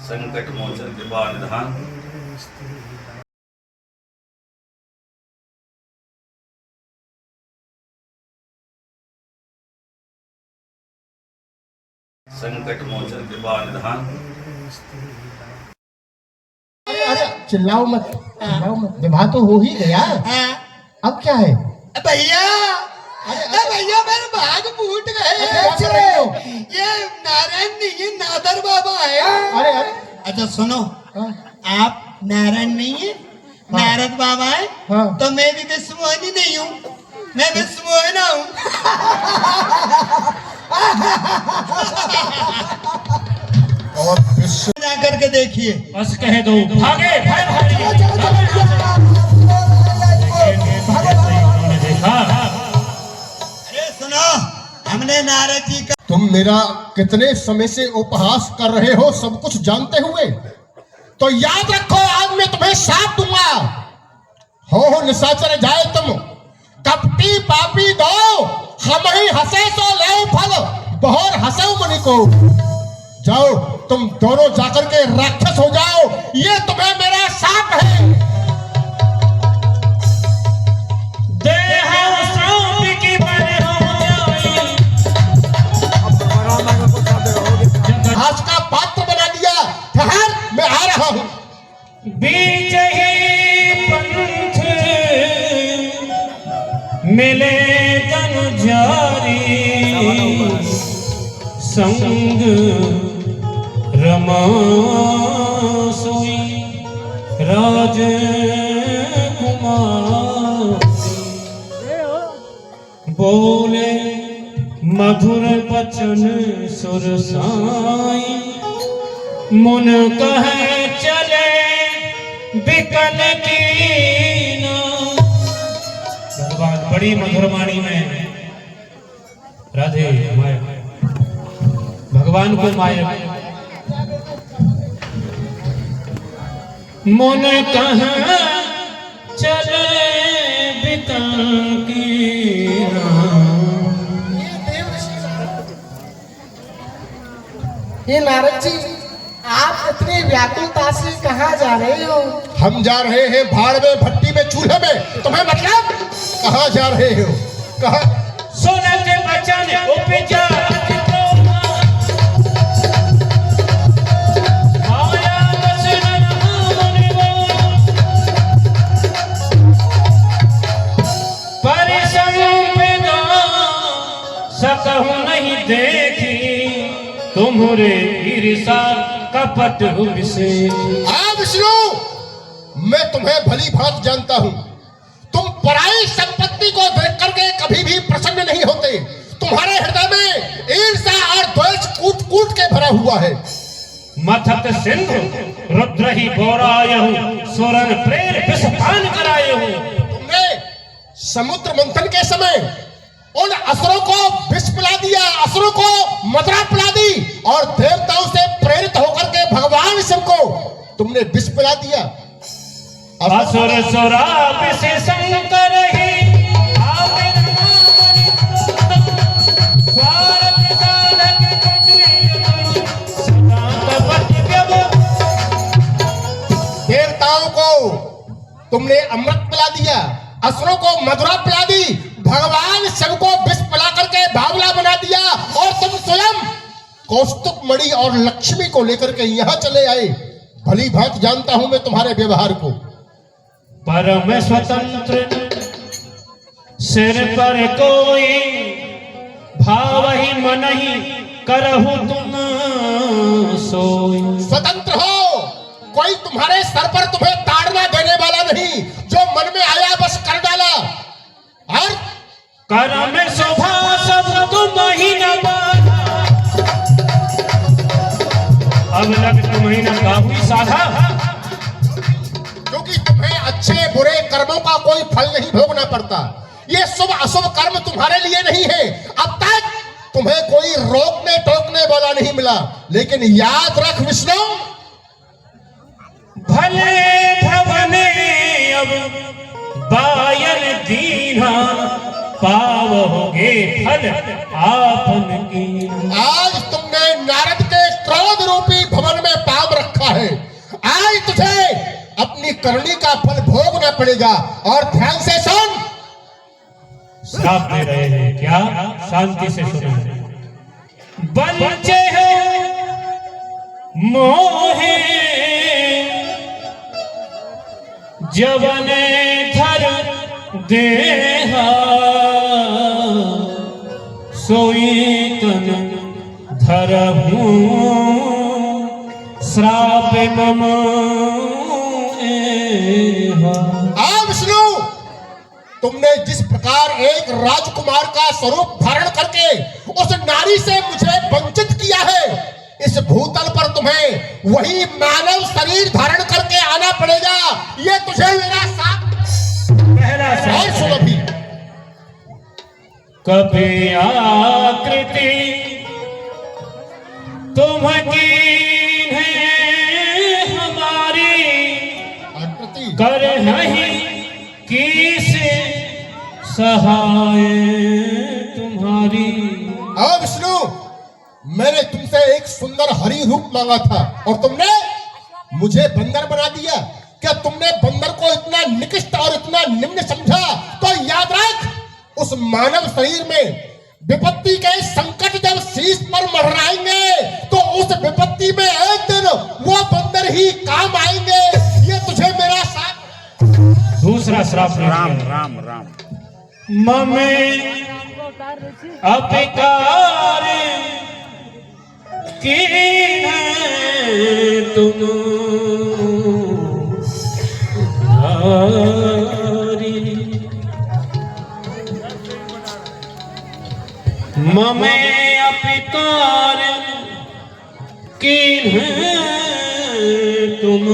संकट मोचन कृपा निधान। संकट मोचन कृपा निधान। अरे चिल्लाओ मत, चिल्लाओ मत। विवाह तो हो ही गया, अब क्या है? भैया भैया मेरे भाग फूट गए। ये नारायण नहीं, ये नादर बाबा है। अरे अरे अच्छा सुनो, हाँ, आप नारायण नहीं है, नारद बाबा है। हाँ। तो मैं भी विश्वमोहिनी नहीं हूँ, मैं विश्वमोहिना हूँ। और विश्व जा करके देखिए। बस कह दो भागे देखा। अरे सुनो, हमने नारद जी का तुम मेरा कितने समय से उपहास कर रहे हो सब कुछ जानते हुए, तो याद रखो आज मैं तुम्हें शाप दूंगा। हो निशाचर जाए तुम, कपटी पापी दो, हम ही हंसे तो ले फल, बहोर हंसो मुनि को। जाओ तुम दोनों जाकर के राक्षस हो जाओ, ये तुम्हें मेरा शाप है। घास का पात्र बना दिया। ठहर, मैं आ रहा हूं। बीच ही पंथ मिले जन जारी, संग रमा सोई राजकुमार। बोले मधुर बचन सुर साई, मुन कहे चले बिकल कीना। भगवान बड़ी मधुर वाणी में राधे माया, भगवान को माया। मुन कहे चले बिकल कीना। ये नारद जी, आप इतने व्याकुलता से कहाँ जा रहे हो? हम जा रहे हैं भाड़ में, भट्टी में, चूल्हे में। तुम्हें मतलब कहाँ जा रहे हो? कहाँ? सुनत बचन उपजा सकहु नहीं देखी, तुम्हारे ईर्षा कपट विशेष। विष्णु, मैं तुम्हें भली भांति जानता हूँ। तुम पराई संपत्ति को देख करके कभी भी प्रसन्न नहीं होते। तुम्हारे हृदय में ईर्षा और द्वेष कूट कूट के भरा हुआ है। मथत सिंधु रुद्र ही बोरायहु, सुरन प्रेर विषपान करायहु। तुमने समुद्र मंथन के समय उन असुरों को विष पिला दिया, असुरों को मदरा पिला दी, और देवताओं से प्रेरित होकर के भगवान शिव को तुमने विष पिला दिया। असुर सुरा विष शंकर ही देवताओं को तुमने अमृत पिला दिया, असुरों को मधुरा पिला दी, भगवान शिव को विष पिला करके बावला बना दिया, और तुम स्वयं कौस्तुभ मणि और लक्ष्मी को लेकर के यहाँ चले आए। भली भांति जानता हूं मैं तुम्हारे व्यवहार को। परम स्वतंत्र सिर पर कोई, भाव ही मन ही करहु तुम सोई। स्वतंत्र हो, कोई तुम्हारे सर पर तुम्हें ताड़ना देने वाला नहीं। जो मन में आया बस कर डाला। और करम शोभा सब तुम ही न बाधा, अब लग तुम ही न काफी साधा। क्योंकि तुम्हें अच्छे बुरे कर्मों का कोई फल नहीं भोगना पड़ता। ये शुभ अशुभ कर्म तुम्हारे लिए नहीं है। अब तक तुम्हें कोई रोकने टोकने वाला नहीं मिला। लेकिन याद रख विष्णु, भले भवने अब बायल दीना, पावोगे फल आपन की। आज तुमने नारद के क्रोध रूपी भवन में पाव रखा। करनी का फल भोगना पड़ेगा। और ध्यान से सुन। श्राप दे रहे हैं क्या? शांति से सुनो। बंचे हो मोहे जवने धर देहा सोई तन धरहूं श्राप मम एहा। विष्णु, तुमने जिस प्रकार एक राजकुमार का स्वरूप धारण करके उस नारी से मुझे वंचित किया है, इस भूतल पर तुम्हें वही मानव शरीर धारण करके आना पड़ेगा। ये तुझे मेरा साथ पहला और सुनो भी। कभी आकृति तुम्हारी है हमारी आकृति कर नहीं किसे सहाय तुम्हारी। विष्णु, मैंने तुमसे एक सुंदर हरि रूप मांगा था और तुमने मुझे बंदर बना दिया। क्या तुमने बंदर को इतना निकृष्ट और इतना निम्न समझा? तो याद रख, उस मानव शरीर में विपत्ति के संकट जब शीश पर मंडराएंगे तो उस विपत्ति में एक दिन वो बंदर ही काम आएंगे। ये तुझे मेरा साथ। दूसरा श्राप राम राम राम ममे अपिकार की तुम ममे अपिकार की तुम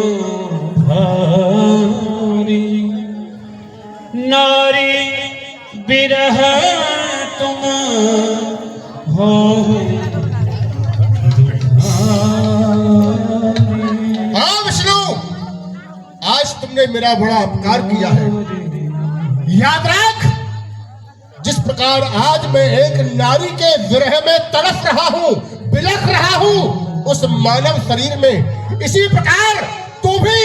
भारी नारी बिरह तुम हो विष्णु, आज तुमने मेरा बड़ा अपकार किया है। याद रख, जिस प्रकार आज मैं एक नारी के विरह में तड़प रहा हूँ, बिलख रहा हूँ उस मानव शरीर में, इसी प्रकार तू भी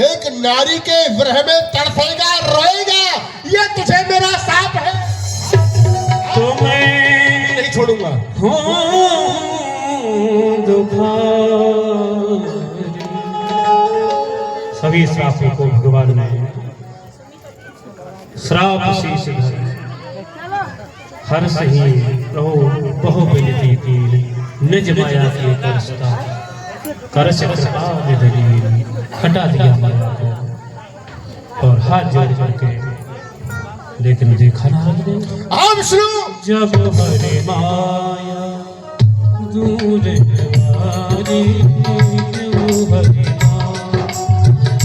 एक नारी के विरह में तड़पेगा, रोएगा। ये तुझे मेरा साथ है। तुम्हें नहीं छोड़ूंगा। सभी श्रापों को भगवान ने श्राप शीश हर सही प्रभु बहु विनती की निज माया की करसता करस कृपा निधनी हटा दिया माया को और हाथ जोड़ करके, लेकिन देखा ना विष्णु, जब हरे माया दूर हमारी हरे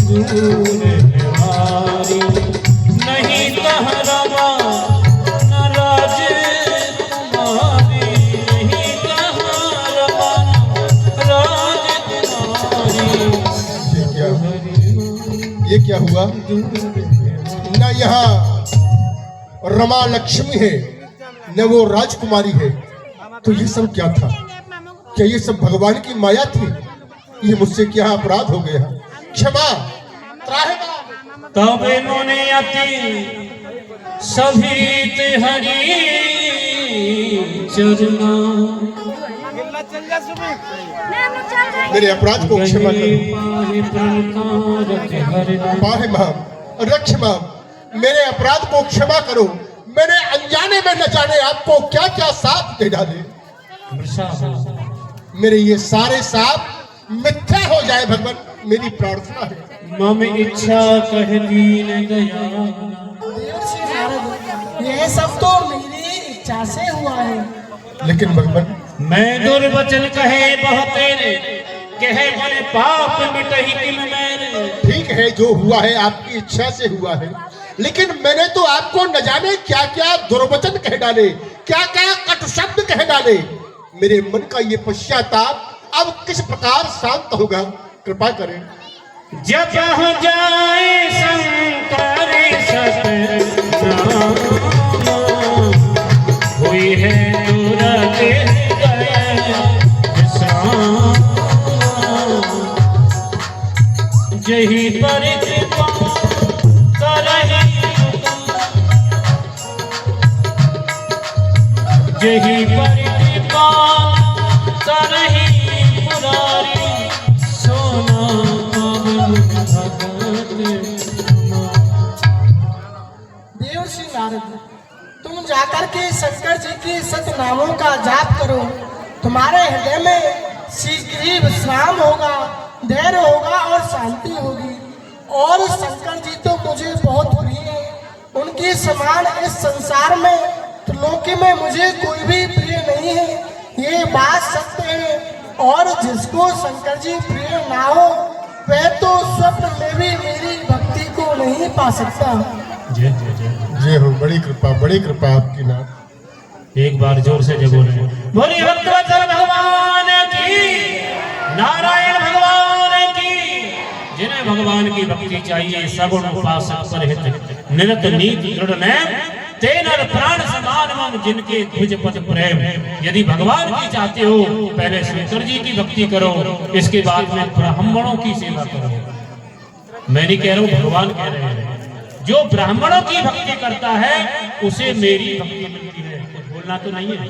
दूर हमारी नहीं कह रवा न राज तुम्हारी नहीं कह रवा राज तुम्हारी। ये क्या हुआ? न यहाँ रमा लक्ष्मी है, न वो राजकुमारी है। तो ये सब क्या था? क्या ये सब भगवान की माया थी? ये मुझसे क्या अपराध हो गया? क्षमा त्राहिमाम। तब इन्होंने अति सभी हरि चरना मेरे अपराध को क्षमा करो। पाहे माम, रक्ष माम, मेरे अपराध को क्षमा करो। मैंने अनजाने में न जाने आपको क्या क्या साप दे डाले। मेरे ये सारे साप मिथ्या हो जाए भगवान, मेरी प्रार्थना है। मम इच्छा कह दीन गया। यह सब तो मेरी इच्छा से हुआ है। लेकिन भगवान, मैं दुर्वचन कहे बहुत तेरे, कहे मन पाप मिटहि तिल मेरे। ठीक है, जो हुआ है आपकी इच्छा से हुआ है, लेकिन मैंने तो आपको न जाने क्या क्या दुर्वचन कह डाले, क्या क्या कटु शब्द कह डाले। मेरे मन का ये पश्चाताप अब किस प्रकार शांत होगा? कृपा करें। जब जाए शंकर सतनाम हुई है तुरंत जही पर कृपा करहि जही पर कृपा करहि पुरारी सोना पावन भगत देव श्री नारद, तुम जाकर के शंकर जी के सतनामों का जाप करो। तुम्हारे हृदय में शीघ्र ही विश्राम होगा, धैर्य होगा और शांति होगी। और शंकर जी तो मुझे बहुत प्रिय है, उनके समान इस संसार में त्रिलोकी में मुझे कोई भी प्रिय नहीं है, ये बात सत्य है। और जिसको शंकर जी प्रिय ना हो वह तो स्वप्न में भी मेरी भक्ति को नहीं पा सकता। जय जय जय जय हो, बड़ी कृपा आपकी नाथ। एक बार जोर से जय बोले, बोलिए भक्तवत्सल भगवान की, नारायण भगवान की। जिन्हें भगवान की भक्ति चाहिए, सगुण उपासक परहित निरत नीति दृढ़ नैम, ते नर प्राण समान मम जिनके भुज पद प्रेम। यदि भगवान की चाहते हो पहले शंकर जी की भक्ति करो, इसके बाद में ब्राह्मणों की सेवा करो। मैं नहीं कह रहा हूं, भगवान कह रहे हैं। जो ब्राह्मणों की भक्ति करता है उसे मेरी भक्ति मिलती है। कुछ बोलना तो नहीं है।